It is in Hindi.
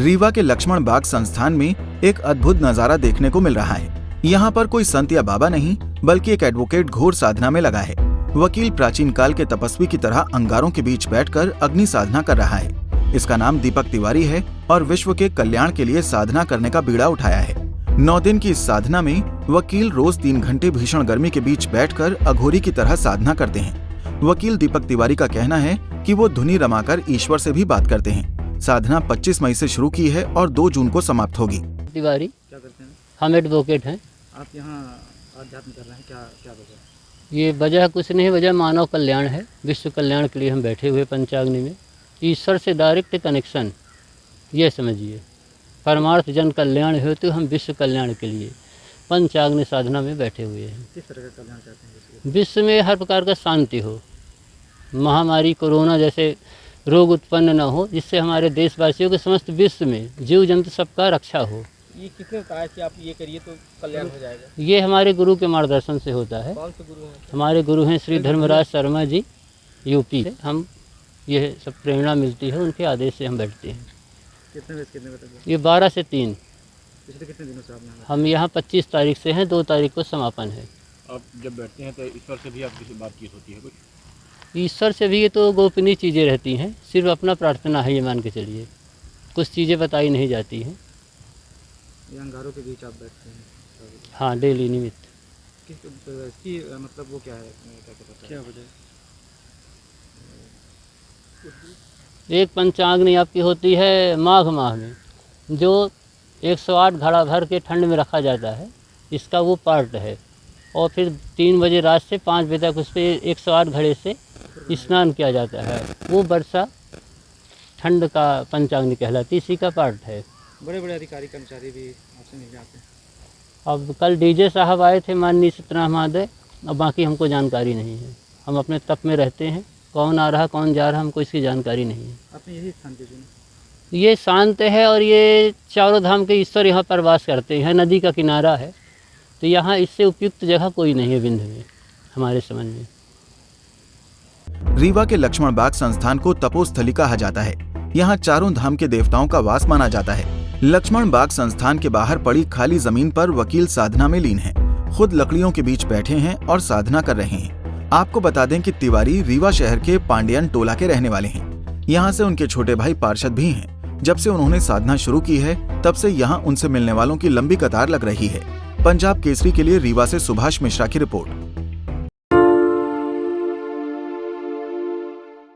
रीवा के लक्ष्मण बाग संस्थान में एक अद्भुत नजारा देखने को मिल रहा है। यहाँ पर कोई संत या बाबा नहीं, बल्कि एक एडवोकेट घोर साधना में लगा है। वकील प्राचीन काल के तपस्वी की तरह अंगारों के बीच बैठकर अग्नि साधना कर रहा है। इसका नाम दीपक तिवारी है और विश्व के कल्याण के लिए साधना करने का बीड़ा उठाया है। 9 दिन की इस साधना में वकील रोज 3 घंटे भीषण गर्मी के बीच बैठकर अघोरी की तरह साधना करते हैं। वकील दीपक तिवारी का कहना है कि वो धुनी रमाकर ईश्वर से भी बात करते हैं। साधना 25 मई से शुरू की है और 2 जून को समाप्त होगी। तिवारी क्या करते हैं? हम एडवोकेट हैं। आप यहाँ अध्यात्म कर रहे हैं, क्या क्या वजह? ये वजह कुछ नहीं, वजह मानव कल्याण है। विश्व कल्याण के लिए हम बैठे हुए पंचाग्नि में। ईश्वर से डायरेक्ट कनेक्शन, ये समझिए। परमार्थ जन कल्याण हेतु हम विश्व कल्याण के लिए पंचाग्नि साधना में बैठे हुए हैं। किस तरह का कल्याण चाहते हैं? विश्व में हर प्रकार का शांति हो, महामारी कोरोना जैसे रोग उत्पन्न न हो, जिससे हमारे देशवासियों के समस्त विश्व में जीव जंतु सबका रक्षा हो। ये किसने बताया कि आप ये करिए तो कल्याण हो जाएगा? ये हमारे गुरु के मार्गदर्शन से होता है। कौन से गुरु हैं? हमारे गुरु हैं श्री धर्मराज शर्मा जी, यूपी से। हम ये सब प्रेरणा मिलती है, उनके आदेश से हम बैठते हैं। कितने बजे कितने बजे तक? ये 12 से 3। पिछले कितने दिनों से आप यहाँ? हम यहाँ 25 तारीख से हैं, 2 तारीख को समापन है। आप जब बैठते हैं तो ईश्वर से भी आपकी बातचीत होती है कुछ? ईश्वर से भी ये तो गोपनीय चीज़ें रहती हैं, सिर्फ अपना प्रार्थना है, ये मान के चलिए। कुछ चीज़ें बताई नहीं जाती हैं। ये अंगारों के बीच आप बैठते हैं? हाँ, डेली निमित्त। इसकी मतलब वो क्या है, क्या कहते हैं? क्या वजह? एक पंचाग्नि आपकी होती है माघ माह में, जो 108 घड़ा भर के ठंड में रखा जाता है, इसका वो पार्ट है। और फिर 3 बजे रात से 5 बजे तक उस पर 108 घड़े से स्नान किया जाता है। वो वर्षा ठंड का पंचाग्नि कहलाती, इसी का पार्ट है। बड़े बड़े अधिकारी कर्मचारी भी आपसे मिल जाते हैं? अब कल डीजे साहब आए थे, माननीय सत्यनारायण महोदय। अब बाकी हमको जानकारी नहीं है, हम अपने तप में रहते हैं। कौन आ रहा कौन जा रहा हमको इसकी जानकारी नहीं है। आपने यही स्थान पे चुना? ये शांत है और ये चारों धाम के ईश्वर यहाँ पर वास करते हैं। नदी का किनारा है, तो यहाँ इससे उपयुक्त जगह कोई नहीं है विंध्य में, हमारे समझ में। रीवा के लक्ष्मण बाग संस्थान को तपोस्थली कहा जाता है। यहाँ चारों धाम के देवताओं का वास माना जाता है। लक्ष्मण बाग संस्थान के बाहर पड़ी खाली जमीन पर वकील साधना में लीन है। खुद लकड़ियों के बीच बैठे हैं और साधना कर रहे हैं। आपको बता दें कि तिवारी रीवा शहर के पांडियन टोला के रहने वाले हैं। यहाँ से उनके छोटे भाई पार्षद भी हैं। जब से उन्होंने साधना शुरू की है, तब से यहाँ उनसे मिलने वालों की लंबी कतार लग रही है। पंजाब केसरी के लिए रीवा से सुभाष मिश्रा की रिपोर्ट।